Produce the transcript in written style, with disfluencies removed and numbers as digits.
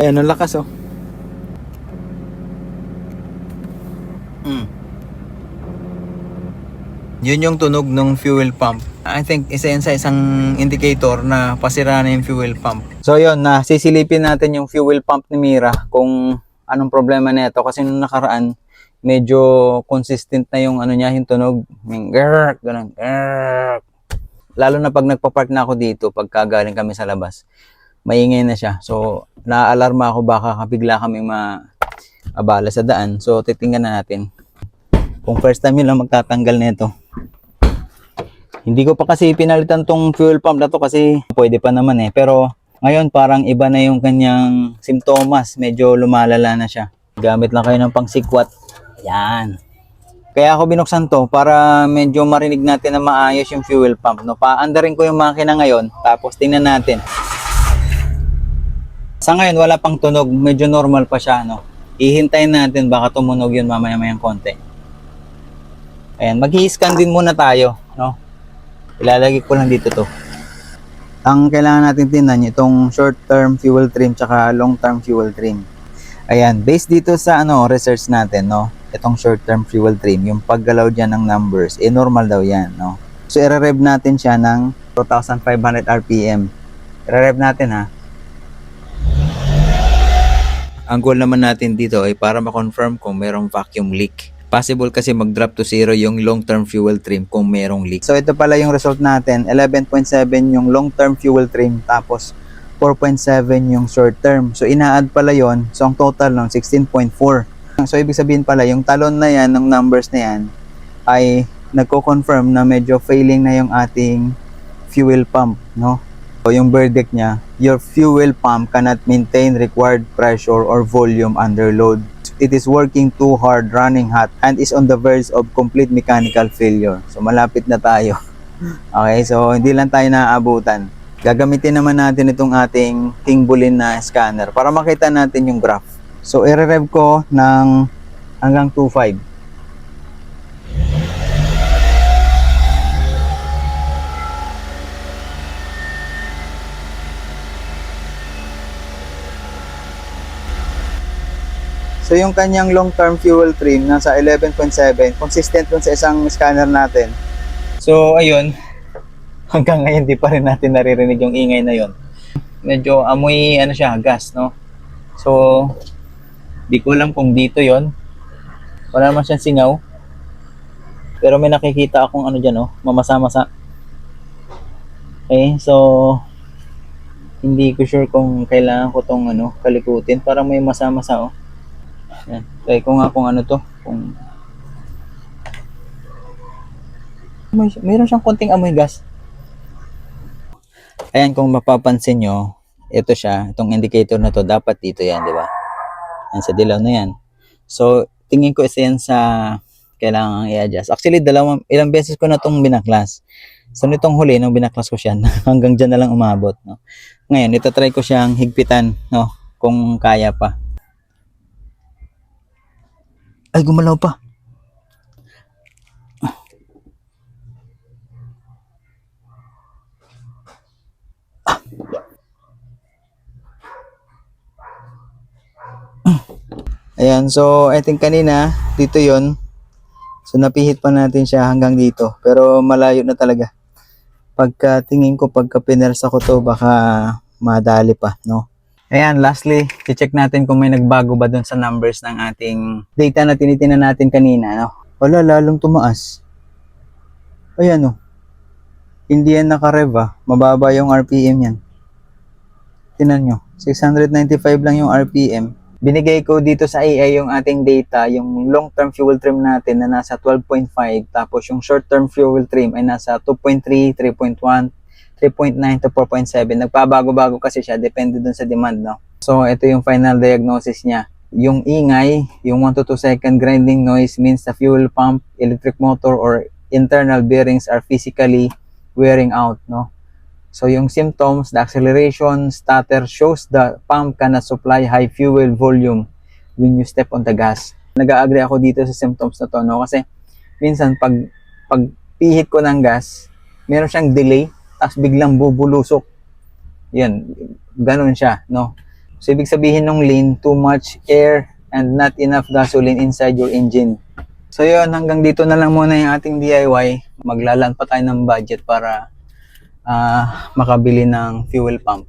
Ayan, ang lakas oh. Yun yung tunog ng fuel pump. I think isa yan sa isang indicator na pasira na yung fuel pump. So yun, sisilipin natin yung fuel pump ni Mira kung anong problema nito kasi nung nakaraan medyo consistent na yung ano niya, yung tunog. Yung grrrk, ganun. Grrrk. Lalo na pag nagpa-park na ako dito, pagka galing kami sa labas, maingay na siya. So naaalarma ako baka bigla kaming maabala sa daan. So titingnan na natin kung first time yun lang magtatanggal nito. Hindi ko pa kasi pinalitan tong fuel pump na to kasi pwede pa naman eh. Pero ngayon parang iba na yung kanyang simptomas. Medyo lumalala na siya. Gamit lang kayo ng pangsikwat. Yan. Kaya ako binuksan to para medyo marinig natin na maayos yung fuel pump. No? Paandarin ko yung makina ngayon. Tapos tingnan natin. Sa ngayon wala pang tunog. Medyo normal pa siya. No? Ihintayin natin baka tumunog yun mamaya-mayang konti. Ayan. Mag-i-scan din muna tayo. No? Ilalagay ko lang dito to. Ang kailangan natin tingnan itong short-term fuel trim tsaka long-term fuel trim. Ayan, based dito sa research natin, no. Itong short-term fuel trim, yung paggalaw diyan ng numbers, normal daw 'yan, no. So i-rev natin siya ng 2,500 RPM. I-rev natin ha. Ang goal naman natin dito ay para ma-confirm kung merong vacuum leak. Possible kasi mag-drop to zero yung long-term fuel trim kung merong leak. So ito pala yung result natin, 11.7 yung long-term fuel trim tapos 4.7 yung short-term. So ina-add pala yon. So ang total ng 16.4. So ibig sabihin pala yung talon na yan ng numbers na yan ay nagko-confirm na medyo failing na yung ating fuel pump, no? So yung verdict niya, your fuel pump cannot maintain required pressure or volume under load. It is working too hard, running hot, and is on the verge of complete mechanical failure. So malapit na tayo. Okay, so hindi lang tayo naaabutan. Gagamitin naman natin itong ating Tingbulin na scanner para makita natin yung graph. So i-rev ko ng hanggang 2.5. So yung kanyang long-term fuel trim nasa 11.7, consistent dun sa isang scanner natin. So ayun, hanggang ngayon di pa rin natin naririnig yung ingay na yon. Medyo amoy siya, gas, no? So di ko alam kung dito yon. Wala naman siyang singaw. Pero may nakikita akong dyan, no? Mamasa-masa. Okay, so hindi ko sure kung kailangan ko tong kalikutin. Parang may masa-masa, oh. Yan. Try ko nga kung to. Kung mayroon siyang konting amoy gas. Ayan, kung mapapansin nyo, ito siya, itong indicator na to, dapat dito yan, di ba? Yan, sa dilaw na yan. So, tingin ko isa yan sa kailangan i-adjust. Actually, ilang beses ko na itong binaklas. So, nitong huli, nung binaklas ko siya, hanggang dyan na lang umabot. No? Ngayon, ito try ko siyang higpitan, no? Kung kaya pa. Ay, gumalaw pa. Ayan, so I think kanina, dito yon. So napihit pa natin siya hanggang dito. Pero malayo na talaga. Pagka tingin ko, pagka pinersa ko to, baka madali pa, no? Ayan, lastly, i-check natin kung may nagbago ba dun sa numbers ng ating data na tinitingnan natin kanina, no? Wala, lalong tumaas. Ayan, no? Hindi yan naka-rev, mababa yung RPM yan. Tingnan nyo, 695 lang yung RPM. Binigay ko dito sa AI yung ating data, yung long-term fuel trim natin na nasa 12.5, tapos yung short-term fuel trim ay nasa 2.3, 3.1, 3.9 to 4.7. Nagpabago-bago kasi siya, depende dun sa demand, no? So, ito yung final diagnosis niya. Yung ingay, yung 1 to 2 second grinding noise means the fuel pump, electric motor, or internal bearings are physically wearing out, no? So, yung symptoms, the acceleration stutter shows the pump cannot supply high fuel volume when you step on the gas. Nag-agree ako dito sa symptoms na to, no? Kasi, minsan, pag pihit ko ng gas, meron siyang delay, tapos biglang bubulusok. Yan, ganun siya, no? So, ibig sabihin ng lean, too much air and not enough gasoline inside your engine. So, yun, hanggang dito na lang muna yung ating DIY. Maglalaan pa tayo ng budget para makabili ng fuel pump.